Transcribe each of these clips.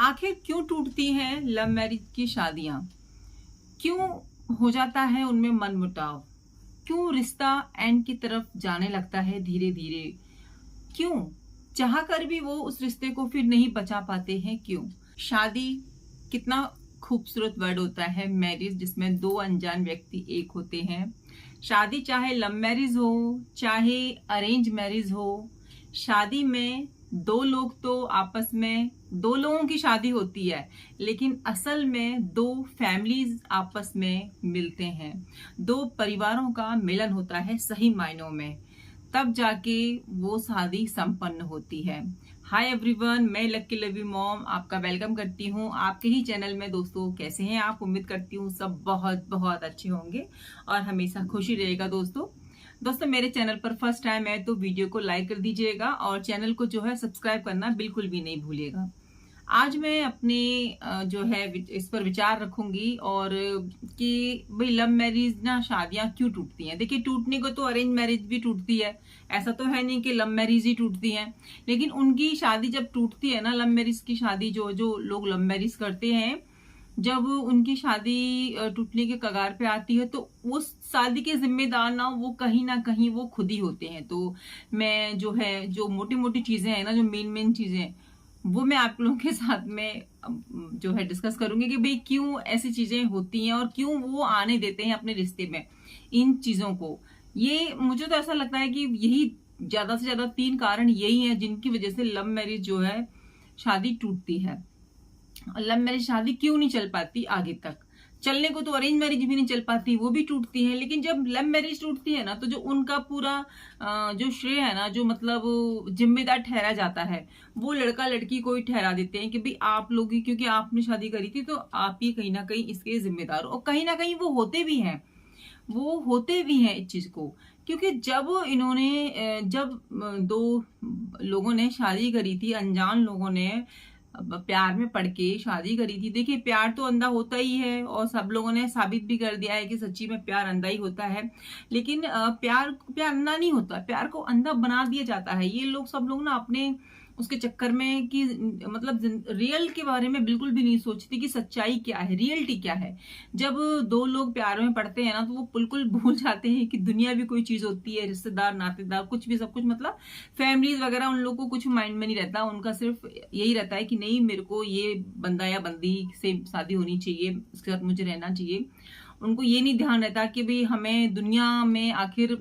आखिर क्यों टूटती हैं लव मैरिज की शादियां? क्यों हो जाता है उनमें मनमुटाव? क्यों रिश्ता एंड की तरफ जाने लगता है धीरे धीरे? क्यों चाह कर भी वो उस रिश्ते को फिर नहीं बचा पाते हैं? क्यों? शादी कितना खूबसूरत वर्ड होता है, मैरिज, जिसमें दो अनजान व्यक्ति एक होते हैं। शादी चाहे लव मैरिज हो, चाहे अरेंज मैरिज हो, शादी में दो लोग तो आपस में, दो लोगों की शादी होती है, लेकिन असल में दो फैमिलीज आपस में मिलते हैं। दो परिवारों का मिलन होता है सही मायनों में, तब जाके वो शादी संपन्न होती है। हाय एवरीवन, मैं लक्की लवी मॉम आपका वेलकम करती हूँ आपके ही चैनल में। दोस्तों, कैसे हैं आप? उम्मीद करती हूँ सब बहुत बहुत अच्छे होंगे और हमेशा खुशी रहेगा। दोस्तों मेरे चैनल पर फर्स्ट टाइम है तो वीडियो को लाइक कर दीजिएगा और चैनल को जो है सब्सक्राइब करना बिल्कुल भी नहीं भूलिएगा। आज मैं अपने जो है इस पर विचार रखूंगी और कि भाई लव मैरिज ना शादियां क्यों टूटती हैं। देखिए, टूटने को तो अरेंज मैरिज भी टूटती है, ऐसा तो है नहीं कि लव मैरिज ही टूटती है। लेकिन उनकी शादी जब टूटती है ना, लव मैरिज की शादी, जो जो लोग लव मैरिज करते हैं, जब उनकी शादी टूटने के कगार पे आती है तो उस शादी के जिम्मेदार ना कहीं वो खुद ही होते हैं। तो मैं जो है, जो मोटी मोटी चीजें हैं ना, जो मेन मेन चीजें, वो मैं आप लोगों के साथ में जो है डिस्कस करूंगी कि भाई क्यों ऐसी चीजें होती हैं और क्यों वो आने देते हैं अपने रिश्ते में इन चीजों को। ये मुझे तो ऐसा लगता है कि यही ज्यादा से ज्यादा तीन कारण यही हैं जिनकी वजह से लव मैरिज जो है शादी टूटती है। लव मैरिज शादी क्यों नहीं चल पाती आगे तक? चलने को तो अरेंज मैरिज भी नहीं चल पाती, वो भी टूटती है। लेकिन जब लव मैरिज टूटती है ना, तो जो उनका पूरा जो श्रेय है ना, जो मतलब जिम्मेदार ठहरा जाता है, वो लड़का लड़की को ही ठहरा देते हैं कि भाई आप लोग ही, क्योंकि आपने शादी करी थी तो आप ही कहीं ना कहीं इसके जिम्मेदार हो। और कहीं ना कहीं वो होते भी हैं, वो होते भी हैं इस चीज को। क्योंकि जब इन्होंने जब दो लोगों ने शादी करी थी, अनजान लोगों ने प्यार में पड़ के शादी करी थी। देखिए, प्यार तो अंधा होता ही है और सब लोगों ने साबित भी कर दिया है कि सच्ची में प्यार अंधा ही होता है। लेकिन प्यार प्यार अंधा नहीं होता, प्यार को अंधा बना दिया जाता है। ये लोग, सब लोग ना अपने उसके चक्कर में कि मतलब रियल के बारे में बिल्कुल भी नहीं सोचती कि सच्चाई क्या है, रियलिटी क्या है। जब दो लोग प्यार में पड़ते हैं ना, तो वो बिल्कुल भूल जाते हैं कि दुनिया भी कोई चीज होती है, रिश्तेदार, नातेदार, कुछ भी, सब कुछ, मतलब फैमिलीज वगैरह, उन लोगों को कुछ माइंड में नहीं रहता। उनका सिर्फ यही रहता है कि नहीं, मेरे को ये बंदा या बंदी से शादी होनी चाहिए, उसके साथ मुझे रहना चाहिए। उनको ये नहीं ध्यान रहता कि भाई हमें दुनिया में आखिर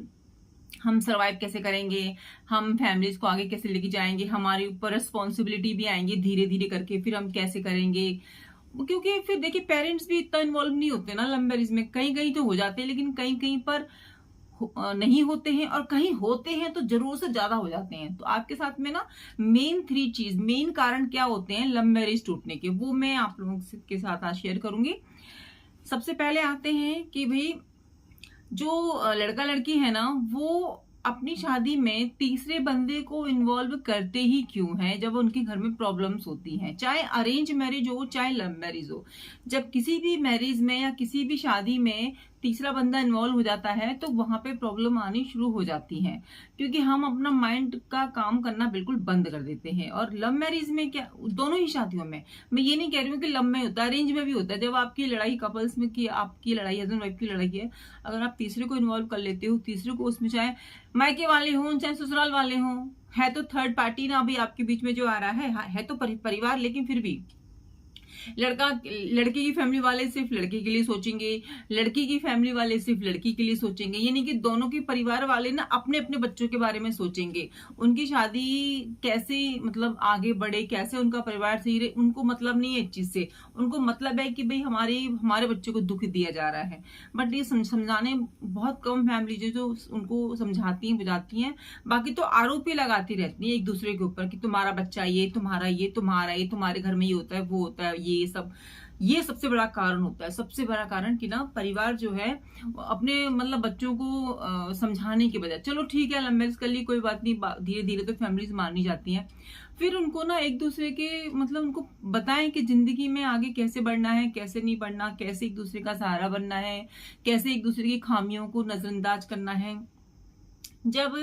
हम सरवाइव कैसे करेंगे, हम फैमिलीज को आगे कैसे लेके जाएंगे, हमारे ऊपर रिस्पॉन्सिबिलिटी भी आएंगे धीरे धीरे करके, फिर हम कैसे करेंगे। क्योंकि फिर देखिए, पेरेंट्स भी इतना इन्वॉल्व नहीं होते ना लव मैरिज में। कहीं कहीं तो हो जाते हैं, लेकिन कहीं कहीं पर नहीं होते हैं, और कहीं होते हैं तो जरूर से ज्यादा हो जाते हैं। तो आपके साथ में ना मेन कारण क्या होते हैं लव मैरिज टूटने के, वो मैं आप लोगों के साथ आज शेयर करूंगी। सबसे पहले आते हैं कि भाई जो लड़का लड़की है ना, वो अपनी शादी में तीसरे बंदे को इन्वॉल्व करते ही क्यों है जब उनके घर में प्रॉब्लम्स होती हैं। चाहे अरेंज मैरिज हो, चाहे लव मैरिज हो, जब किसी भी मैरिज में या किसी भी शादी में तीसरा बंदा इन्वॉल्व हो जाता है तो वहां पे प्रॉब्लम आनी शुरू हो जाती है। क्योंकि हम अपना माइंड का काम करना बिल्कुल बंद कर देते हैं। और लव मैरिज में क्या, दोनों ही शादियों में, मैं ये नहीं कह रही हूँ कि लव में होता है, अरेंज में भी होता है। जब आपकी लड़ाई कपल्स में की, आपकी लड़ाई, हस्बैंड वाइफ की लड़ाई है, अगर आप तीसरे को इन्वॉल्व कर लेते हो, तीसरे को उसमें, चाहे मायके वाले हों चाहे ससुराल वाले हों, है तो थर्ड पार्टी ना अभी आपके बीच में जो आ रहा है तो परिवार, लेकिन फिर भी लड़के की फैमिली वाले सिर्फ लड़के के लिए सोचेंगे, लड़की की फैमिली वाले सिर्फ लड़की के लिए सोचेंगे। यानी कि दोनों के परिवार वाले ना अपने अपने बच्चों के बारे में सोचेंगे, उनकी शादी कैसे मतलब आगे बढ़े, कैसे उनका परिवार सही रहे, उनको मतलब नहीं है इस चीज से। उनको मतलब है कि भाई हमारे बच्चों को दुख दिया जा रहा है। बट ये समझाने बहुत कम फैमिली जो उनको समझाती हैं, बुझाती हैं। बाकी तो आरोप ही लगाती रहती है एक दूसरे के ऊपर कि तुम्हारा बच्चा ये, तुम्हारा ये, तुम्हारे घर में ये होता है, वो होता है, ये सबसे बड़ा कारण होता है। सबसे बड़ा कारण कि ना परिवार जो है अपने मतलब बच्चों को समझाने के बजाय, चलो ठीक है लव मैरिज कर ली, कोई बात नहीं, धीरे धीरे तो फैमिलीज माननी जाती हैं। फिर उनको ना एक दूसरे के मतलब उनको बताएं कि जिंदगी में आगे कैसे बढ़ना है, कैसे नहीं बढ़ना, कैसे एक दूसरे का सहारा बनना है, कैसे एक दूसरे की खामियों को नजरअंदाज करना है। जब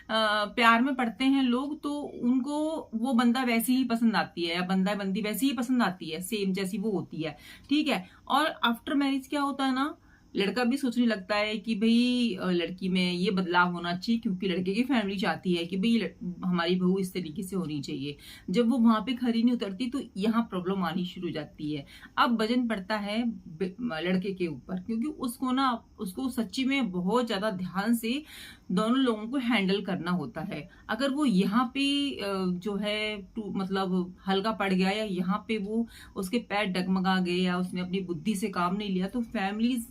प्यार में पड़ते हैं लोग तो उनको वो बंदा वैसी ही पसंद आती है या बंदा बंदी वैसी ही पसंद आती है, सेम जैसी वो होती है, ठीक है। और आफ्टर मैरिज क्या होता है ना, लड़का भी सोचने लगता है कि भाई लड़की में ये बदलाव होना चाहिए, क्योंकि लड़के की फैमिली चाहती है कि भाई हमारी बहू इस तरीके से होनी चाहिए। जब वो वहां पे खरी नहीं उतरती तो यहाँ प्रॉब्लम आनी शुरू हो जाती है। अब वजन पड़ता है लड़के के ऊपर, क्योंकि उसको सच्ची में बहुत ज्यादा ध्यान से दोनों लोगों को हैंडल करना होता है। अगर वो यहाँ पे जो है मतलब हल्का पड़ गया या यहाँ पे वो उसके पैर डगमगा गए या उसने अपनी बुद्धि से काम नहीं लिया तो फैमिली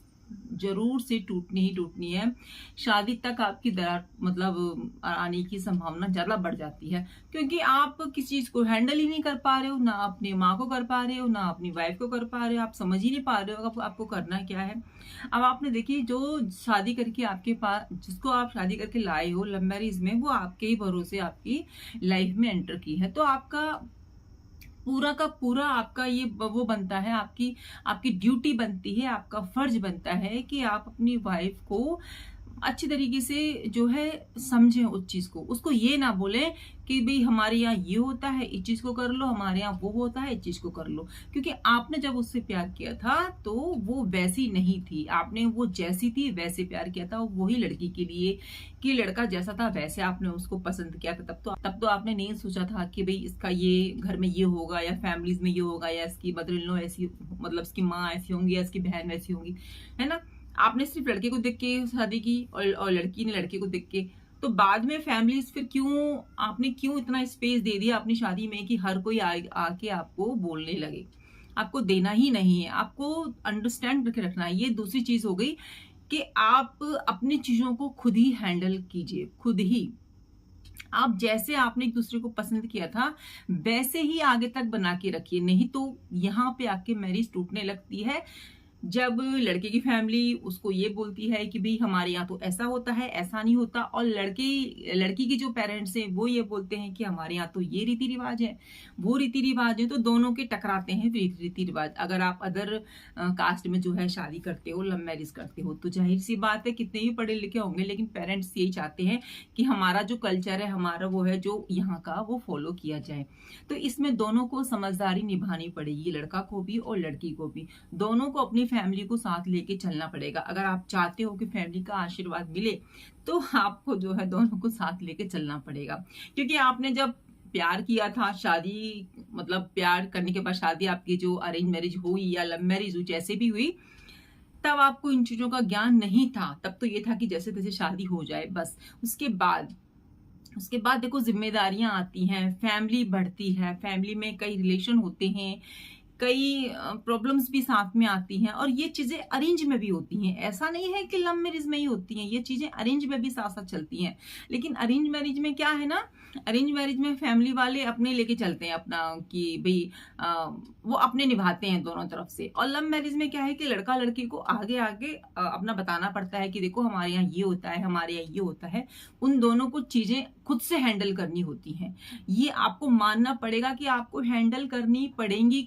जरूर से टूटनी ही टूटनी है। शादी तक आपकी दरार मतलब आने की संभावना ज्यादा बढ़ जाती है, क्योंकि आप किसी चीज को हैंडल ही नहीं कर पा रहे हो, ना अपनी माँ को कर पा रहे हो, ना अपनी वाइफ को कर पा रहे हो, आप समझ ही नहीं पा रहे हो आपको करना क्या है। अब आपने देखिए, जो शादी करके आपके पास, जिसको आप शादी करके लाए हो लव मैरिज में, वो आपके ही भरोसे आपकी लाइफ में एंटर की है, तो आपका पूरा का पूरा आपका ये वो बनता है, आपकी ड्यूटी बनती है, आपका फर्ज बनता है कि आप अपनी वाइफ को अच्छी तरीके से जो है समझें उस चीज को। उसको ये ना बोले कि भाई हमारे यहाँ ये होता है, इस चीज को कर लो, हमारे यहाँ वो होता है, इस चीज को कर लो। क्योंकि आपने जब उससे प्यार किया था तो वो वैसी नहीं थी, आपने वो जैसी थी वैसे प्यार किया था, वही लड़की के लिए कि लड़का जैसा था वैसे आपने उसको पसंद किया था। तब तो आपने नहीं सोचा था कि भाई इसका ये घर में ये होगा या फैमिलीज में ये होगा या इसकी मदर इन लॉ ऐसी, मतलब इसकी माँ ऐसी होंगी या इसकी बहन वैसी होंगी, है ना। आपने सिर्फ लड़के को देख के शादी की और लड़की ने लड़के को देख के, तो बाद में फैमिलीज फिर आपने क्यों इतना स्पेस दे दिया अपनी शादी में कि हर कोई आके आपको बोलने लगे। आपको देना ही नहीं है, आपको अंडरस्टैंड करके रखना है। ये दूसरी चीज हो गई कि आप अपनी चीजों को खुद ही हैंडल कीजिए, खुद ही। आप जैसे आपने एक दूसरे को पसंद किया था वैसे ही आगे तक बना के रखिए, नहीं तो यहाँ पे आके मैरिज टूटने लगती है। जब लड़के की फैमिली उसको ये बोलती है कि भाई हमारे यहाँ तो ऐसा होता है, ऐसा नहीं होता, और लड़की की जो पेरेंट्स हैं वो ये बोलते हैं कि हमारे यहाँ तो ये रीति रिवाज है, वो रीति रिवाज है, तो दोनों के टकराते हैं रीति रिवाज। अगर आप अदर कास्ट में जो है शादी करते हो, लव मैरिज करते हो, तो जाहिर सी बात है कितने भी पढ़े लिखे होंगे लेकिन पेरेंट्स यही चाहते हैं कि हमारा जो कल्चर है, हमारा वो है जो यहाँ का, वो फॉलो किया जाए। तो इसमें दोनों को समझदारी निभानी पड़ेगी, लड़का को भी और लड़की को भी। दोनों को अपनी फैमिली को साथ लेके चलना पड़ेगा। अगर आप चाहते हो कि फैमिली का आशीर्वाद मिले तो आपको जो है दोनों को साथ लेके चलना पड़ेगा। क्योंकि आपने जब प्यार किया था, शादी मतलब प्यार करने के बाद शादी आपकी जो अरेंज मैरिज हुई या लव मैरिज हुई, जैसे भी हुई, तब आपको इन चीजों का ज्ञान नहीं था। तब तो ये था कि जैसे तैसे शादी हो जाए बस। उसके बाद देखो जिम्मेदारियां आती हैं, फैमिली बढ़ती है, फैमिली में कई रिलेशन होते हैं, कई प्रॉब्लम्स भी साथ में आती हैं, और ये चीजें अरेंज में भी होती हैं। ऐसा नहीं है कि लव मैरिज में ही होती हैं, ये चीजें अरेंज में भी साथ साथ चलती हैं। लेकिन अरेंज मैरिज में क्या है ना, अरेंज मैरिज में फैमिली वाले अपने लेके चलते हैं अपना, कि भाई वो अपने निभाते हैं दोनों तरफ से। और लव मैरिज में क्या है कि लड़का लड़की को आगे आगे अपना बताना पड़ता है कि देखो हमारे यहाँ ये होता है, हमारे यहाँ ये होता है। उन दोनों को चीजें खुद से हैंडल करनी होती हैं। ये आपको मानना पड़ेगा कि आपको हैंडल करनी पड़ेंगी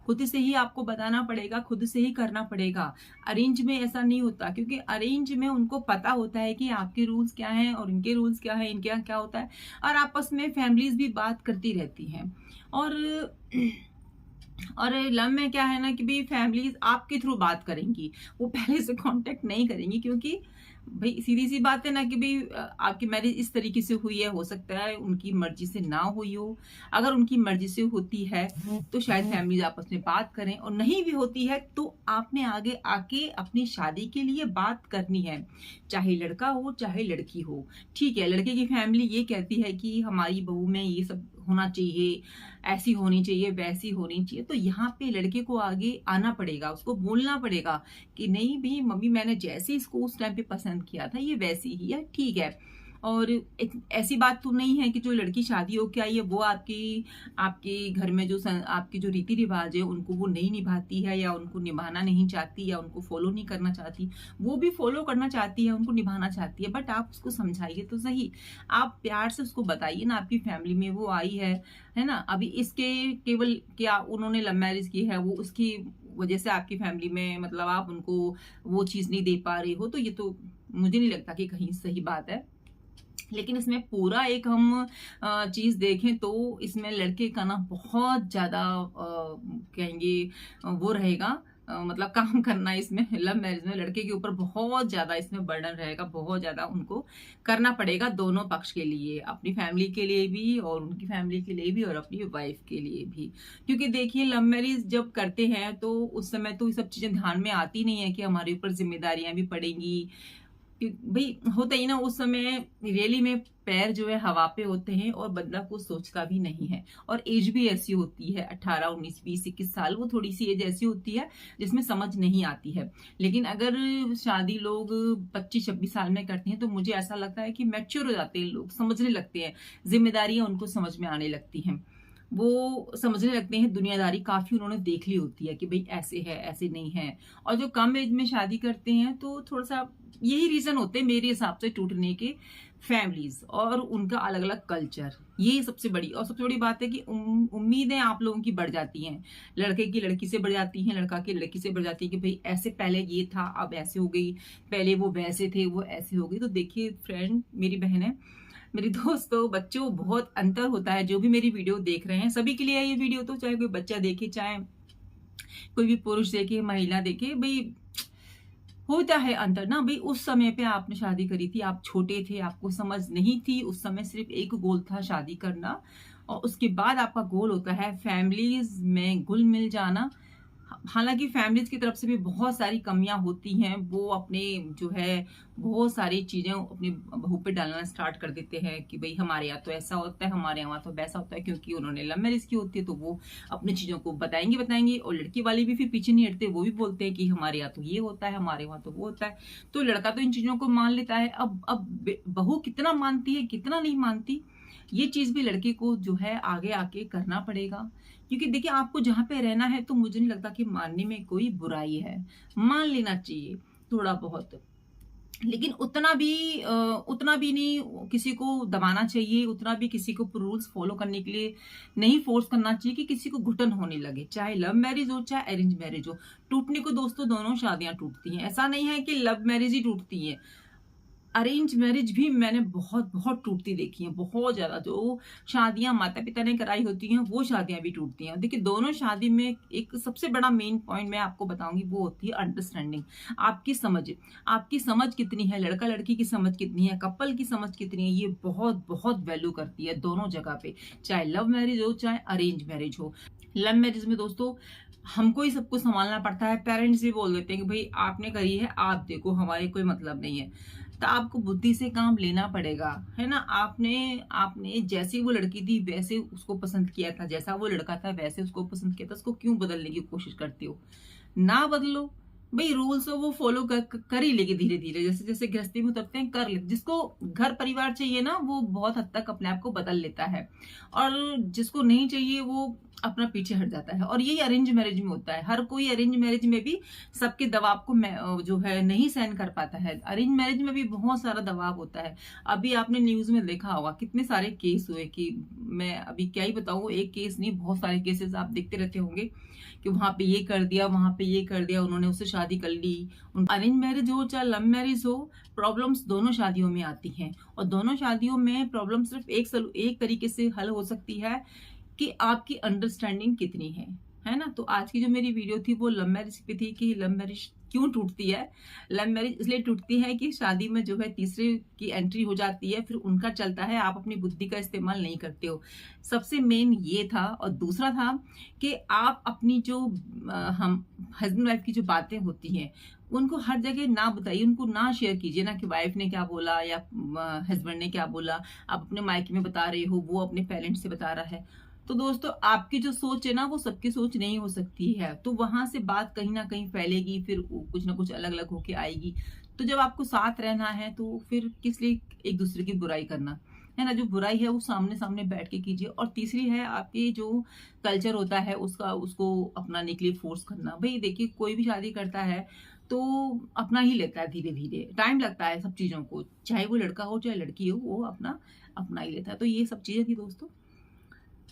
खुद से ही आपको बताना पड़ेगा, खुद से ही करना पड़ेगा। अरेंज में ऐसा नहीं होता, क्योंकि अरेंज में उनको पता होता है कि आपके रूल्स क्या हैं और इनके रूल्स क्या है, इनके यहाँ क्या होता है, और आपस में फैमिलीज भी बात करती रहती हैं। और लव में क्या है ना कि भाई फैमिलीज आपके थ्रू बात करेंगी, वो पहले से कांटेक्ट नहीं करेंगी, क्योंकि भाई सीधी सी बात है ना कि भाई आपकी मैरिज इस तरीके से हुई है, हो सकता है उनकी मर्जी से ना हुई हो। अगर उनकी मर्जी से होती है तो शायद फैमिलीज आपस में बात करें, और नहीं भी होती है तो आपने आगे आके अपनी शादी के लिए बात करनी है, चाहे लड़का हो चाहे लड़की हो। ठीक है, लड़के की फैमिली ये कहती है कि हमारी बहू में ये सब होना चाहिए, ऐसी होनी चाहिए, वैसी होनी चाहिए, तो यहाँ पे लड़के को आगे आना पड़ेगा, उसको बोलना पड़ेगा कि नहीं भी मम्मी, मैंने जैसे इसको उस टाइम पे पसंद किया था ये वैसी ही है, ठीक है। और ऐसी बात तो नहीं है कि जो लड़की शादी होके आई है वो आपके घर में जो आपकी जो रीति रिवाज है उनको वो नहीं निभाती है, या उनको निभाना नहीं चाहती, या उनको फॉलो नहीं करना चाहती। वो भी फॉलो करना चाहती है, उनको निभाना चाहती है, बट आप उसको समझाइए तो सही। आप प्यार से उसको बताइए ना, आपकी फैमिली में वो आई है ना। अभी इसके केवल क्या उन्होंने लव मैरिज की है, वो उसकी वजह से आपकी फैमिली में मतलब आप उनको वो चीज नहीं दे पा रहे हो, तो ये तो मुझे नहीं लगता कि कहीं सही बात है। लेकिन इसमें पूरा एक हम चीज देखें तो इसमें लड़के का ना बहुत ज्यादा कहेंगे वो रहेगा, मतलब काम करना इसमें लव मैरिज में लड़के के ऊपर बहुत ज्यादा इसमें बर्डन रहेगा, बहुत ज्यादा उनको करना पड़ेगा दोनों पक्ष के लिए, अपनी फैमिली के लिए भी और उनकी फैमिली के लिए भी और अपनी वाइफ के लिए भी। क्योंकि देखिए लव मैरिज जब करते हैं तो उस समय तो ये सब चीजें ध्यान में आती नहीं है कि हमारे ऊपर जिम्मेदारियां भी पड़ेंगी। भाई होता ही ना उस समय रियली में पैर जो है हवा पे होते हैं और बंदा कुछ सोचता भी नहीं है, और एज भी ऐसी होती है 18 19 20 21 साल, वो थोड़ी सी एज ऐसी होती है जिसमें समझ नहीं आती है। लेकिन अगर शादी लोग 25 26 साल में करते हैं तो मुझे ऐसा लगता है कि मैच्योर हो जाते हैं लोग, समझने लगते हैं, जिम्मेदारियां उनको समझ में आने लगती हैं, वो समझने लगते हैं, दुनियादारी काफी उन्होंने देख ली होती है कि भाई ऐसे है ऐसे नहीं है। और जो कम एज में शादी करते हैं तो थोड़ा सा यही रीजन होते हैं मेरे हिसाब से टूटने के, फैमिलीज और उनका अलग अलग कल्चर, ये सबसे बड़ी और सबसे बड़ी बात है कि उम्मीदें आप लोगों की बढ़ जाती हैं, लड़के की लड़की से बढ़ जाती हैं, लड़का की लड़की से बढ़ जाती है कि भाई ऐसे पहले ये था अब ऐसे हो गई, पहले वो वैसे थे वो ऐसे हो गई। तो देखिए फ्रेंड, मेरी बहन है, मेरी दोस्तों, बच्चों, बहुत अंतर होता है। जो भी मेरी वीडियो देख रहे हैं सभी के लिए ये वीडियो, तो चाहे कोई बच्चा देखे चाहे कोई भी पुरुष देखे महिला देखे, भाई होता है अंतर ना। भाई उस समय पे आपने शादी करी थी, आप छोटे थे, आपको समझ नहीं थी, उस समय सिर्फ एक गोल था शादी करना, और उसके बाद आपका गोल होता है फैमिलीज में घुल मिल जाना। हालांकि फैमिलीज की तरफ से भी बहुत सारी कमियां होती हैं, वो अपने जो है बहुत सारी चीजें अपनी बहू पे डालना स्टार्ट कर देते हैं कि भाई हमारे यहाँ तो ऐसा होता है, हमारे यहाँ तो वैसा होता है, क्योंकि उन्होंने लव मैरिज की होती है तो वो अपनी चीजों को बताएंगे। और लड़की वाले भी फिर पीछे नहीं हटते, वो भी बोलते हैं कि हमारे यहाँ तो ये होता है, हमारे वहाँ तो वो होता है। तो लड़का तो इन चीजों को मान लेता है। अब बहू कितना मानती है कितना नहीं मानती, ये चीज भी लड़के को जो है आगे आके करना पड़ेगा। क्योंकि देखिए आपको जहां पे रहना है तो मुझे नहीं लगता कि मानने में कोई बुराई है, मान लेना चाहिए थोड़ा बहुत, लेकिन उतना भी नहीं किसी को दबाना चाहिए, उतना भी किसी को रूल्स फॉलो करने के लिए नहीं फोर्स करना चाहिए कि किसी को घुटन होने लगे, चाहे लव मैरिज हो चाहे अरेंज मैरिज हो। टूटने को दोस्तों दोनों शादियां टूटती हैं, ऐसा नहीं है कि लव मैरिज ही टूटती है, अरेंज मैरिज भी मैंने बहुत बहुत टूटती देखी है, बहुत ज्यादा। जो शादियां माता पिता ने कराई होती हैं वो शादियां भी टूटती हैं। देखिए दोनों शादी में एक सबसे बड़ा मेन पॉइंट मैं आपको बताऊंगी, वो होती है अंडरस्टैंडिंग, आपकी समझ कितनी है, लड़का लड़की की समझ कितनी है, कपल की समझ कितनी है, ये बहुत बहुत वैल्यू करती है दोनों जगह पे, चाहे लव मैरिज हो चाहे अरेंज मैरिज हो। लव मैरिज में दोस्तों हमको ही सब कुछ संभालना पड़ता है, पेरेंट्स भी बोल देते हैं कि भाई आपने करी है आप देखो, हमारे कोई मतलब नहीं है। तो आपको बुद्धि से काम लेना पड़ेगा, है ना। आपने जैसी वो लड़की थी वैसे उसको पसंद किया था, जैसा वो लड़का था वैसे उसको पसंद किया था, उसको क्यों बदलने की कोशिश करते हो? ना बदलो भाई, रूल्स हो वो फॉलो कर ही लेगी धीरे धीरे, जैसे जैसे गृहस्थी में उतरते हैं कर ले। जिसको घर परिवार चाहिए ना वो बहुत हद तक अपने आप को बदल लेता है, और जिसको नहीं चाहिए वो अपना पीछे हट जाता है। और यही अरेंज मैरिज में होता है, हर कोई अरेंज मैरिज में भी सबके दबाव को जो है नहीं सहन कर पाता है। अरेंज मैरिज में भी बहुत सारा दबाव होता है। अभी आपने न्यूज में देखा होगा कितने सारे केस हुए, कि मैं अभी क्या ही बताऊं, एक केस नहीं बहुत सारे केसेस आप देखते रहते होंगे कि वहां पे ये कर दिया, वहां पे ये कर दिया, उन्होंने उससे शादी कर ली। अरेंज मैरिज हो चाहे लव मैरिज हो, प्रॉब्लम्स दोनों शादियों में आती हैं, और दोनों शादियों में प्रॉब्लम सिर्फ एक तरीके से हल हो सकती है कि आपकी अंडरस्टैंडिंग कितनी है ना। तो आज की जो मेरी वीडियो थी वो लव मैरिज पे थी, कि लव मैरिज क्यों टूटती है। लव मैरिज इसलिए टूटती है कि शादी में जो है तीसरे की एंट्री हो जाती है, फिर उनका चलता है, आप अपनी बुद्धि का इस्तेमाल नहीं करते हो। सबसे मेन ये था। और दूसरा था कि आप अपनी जो हम हस्बैंड वाइफ की जो बातें होती हैं उनको हर जगह ना बताइए, उनको ना शेयर कीजिए ना, कि वाइफ ने क्या बोला या हस्बैंड ने क्या बोला, आप अपने मायके में बता रहे हो, वो अपने पेरेंट्स से बता रहा है। तो दोस्तों आपकी जो सोच है ना वो सबकी सोच नहीं हो सकती है, तो वहां से बात कहीं ना कहीं फैलेगी, फिर कुछ ना कुछ अलग अलग होके आएगी। तो जब आपको साथ रहना है तो फिर किस लिए एक दूसरे की बुराई करना, है ना। जो बुराई है वो सामने सामने बैठ के कीजिए। और तीसरी है आपकी जो कल्चर होता है उसको अपनाने के लिए फोर्स करना। भाई देखिए कोई भी शादी करता है तो अपना ही लेता है, धीरे धीरे टाइम लगता है सब चीजों को, चाहे वो लड़का हो चाहे लड़की हो, वो अपना ही लेता है। तो ये सब चीजें थी दोस्तों।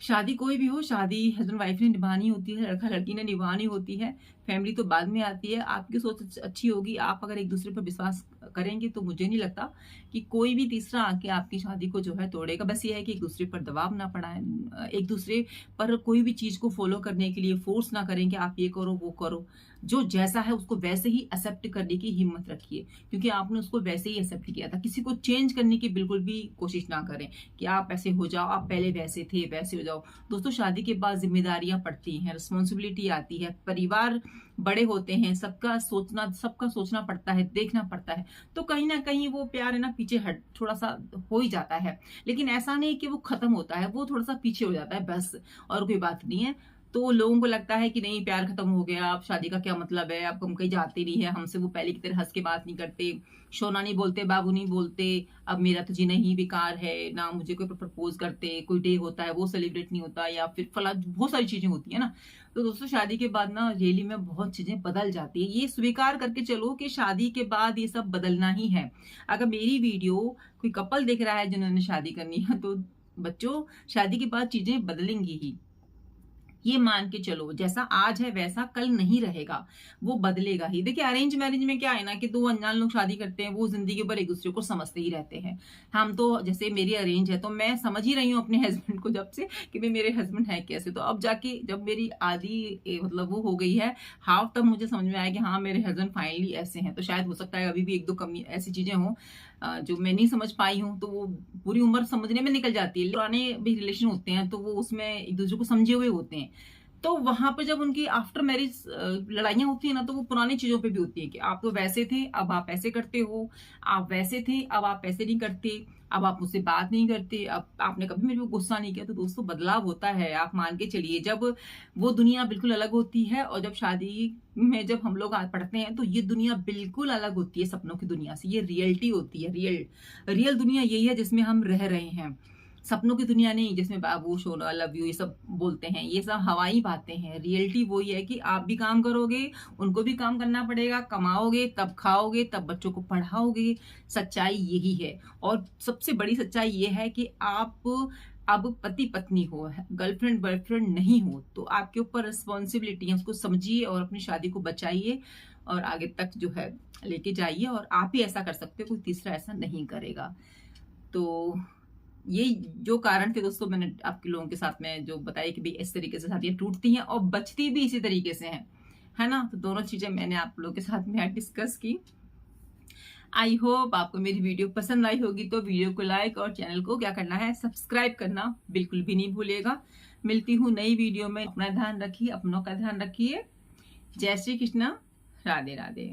शादी कोई भी हो, शादी हस्बैंड वाइफ ने निभानी होती है, लड़का लड़की ने निभानी होती है। फैमिली तो बाद में आती है। आपकी सोच अच्छी होगी, आप अगर एक दूसरे पर विश्वास करेंगे तो मुझे नहीं लगता कि कोई भी तीसरा आके आपकी शादी को जो है तोड़ेगा। बस ये है कि एक दूसरे पर दबाव ना पड़ाएं, एक दूसरे पर कोई भी चीज को फॉलो करने के लिए फोर्स ना करें कि आप ये करो वो करो। जो जैसा है उसको वैसे ही एक्सेप्ट करने की हिम्मत रखिए, क्योंकि आपने उसको वैसे ही एक्सेप्ट किया था। किसी को चेंज करने की बिल्कुल भी कोशिश ना करें कि आप ऐसे हो जाओ, आप पहले वैसे थे वैसे हो जाओ। दोस्तों, शादी के बाद जिम्मेदारियां पड़ती हैं, रिस्पॉन्सिबिलिटी आती है, परिवार बड़े होते हैं, सबका सोचना पड़ता है, देखना पड़ता है। तो कहीं ना कहीं वो प्यार है ना पीछे हट थोड़ा सा हो ही जाता है। लेकिन ऐसा नहीं कि वो खत्म होता है, वो थोड़ा सा पीछे हो जाता है बस, और कोई बात नहीं है। तो लोगों को लगता है कि नहीं, प्यार खत्म हो गया, अब शादी का क्या मतलब है, अब हम कहीं जाते नहीं है, हमसे वो पहले की तरह हंस के बात नहीं करते, सोना नहीं बोलते, बाबू नहीं बोलते, अब मेरा तो जीना ही बेकार है, ना मुझे कोई प्रपोज करते, कोई डे होता है वो सेलिब्रेट नहीं होता, या फिर फला बहुत सारी चीजें होती है ना। तो दोस्तों, शादी के बाद ना रियली में बहुत चीजें बदल जाती है। ये स्वीकार करके चलो कि शादी के बाद ये सब बदलना ही है। अगर मेरी वीडियो कोई कपल देख रहा है जिन्होंने शादी करनी है, तो बच्चों, शादी के बाद चीजें बदलेंगी ही। ये मान के चलो, जैसा आज है वैसा कल नहीं रहेगा, वो बदलेगा ही। देखिए, अरेंज मैरिज में क्या है ना कि दो अनजान लोग शादी करते हैं, वो जिंदगी भर एक दूसरे को समझते ही रहते हैं। हम तो, जैसे मेरी अरेंज है तो मैं समझ ही रही हूँ अपने हस्बैंड को जब से कि भाई मेरे हस्बैंड है कैसे। तो अब जाके जब मेरी आधी मतलब वो हो गई है हाफ, तब मुझे समझ में आया कि हाँ, मेरे हस्बैंड फाइनली ऐसे हैं। तो शायद हो सकता है अभी भी एक दो कमी ऐसी चीजें हों जो मैं नहीं समझ पाई हूँ, तो वो पूरी उम्र समझने में निकल जाती है। पुराने भी रिलेशन होते हैं तो वो उसमें एक दूसरे को समझे हुए होते हैं। तो वहां पर जब उनकी आफ्टर मैरिज लड़ाइयां होती है ना, तो वो पुरानी चीजों पे भी होती है कि आप तो वैसे थे, अब आप ऐसे करते हो, आप वैसे थे, अब आप ऐसे नहीं करते, अब आप मुझसे बात नहीं करते, अब आपने कभी मेरे को गुस्सा नहीं किया। तो दोस्तों, बदलाव होता है, आप मान के चलिए। जब वो दुनिया बिल्कुल अलग होती है और जब शादी में जब हम लोग पढ़ते हैं तो ये दुनिया बिल्कुल अलग होती है सपनों की दुनिया से। ये रियलिटी होती है, रियल दुनिया यही है जिसमें हम रह रहे हैं। सपनों की दुनिया नहीं जिसमें बाबू सोना लव यू ये सब बोलते हैं, ये सब हवाई बातें हैं। रियलिटी वही है कि आप भी काम करोगे, उनको भी काम करना पड़ेगा, कमाओगे तब खाओगे, तब बच्चों को पढ़ाओगे। सच्चाई यही है। और सबसे बड़ी सच्चाई ये है कि आप अब पति पत्नी हो, गर्लफ्रेंड बॉयफ्रेंड नहीं हो। तो आपके ऊपर रिस्पॉन्सिबिलिटी है, उसको समझिए और अपनी शादी को बचाइए और आगे तक जो है लेके जाइए। और आप ही ऐसा कर सकते हो, कोई तीसरा ऐसा नहीं करेगा। तो ये जो कारण थे दोस्तों, मैंने आपके लोगों के साथ में जो बताया कि भाई इस तरीके से शादियां टूटती हैं और बचती भी इसी तरीके से हैं, है ना। तो दोनों चीजें मैंने आप लोगों के साथ में डिस्कस की। आई होप आपको मेरी वीडियो पसंद आई होगी। तो वीडियो को लाइक और चैनल को क्या करना है, सब्सक्राइब करना बिल्कुल भी नहीं भूलिएगा। मिलती हूँ नई वीडियो में। अपना ध्यान रखिए, अपनों का ध्यान रखिए। जय श्री कृष्णा, राधे राधे।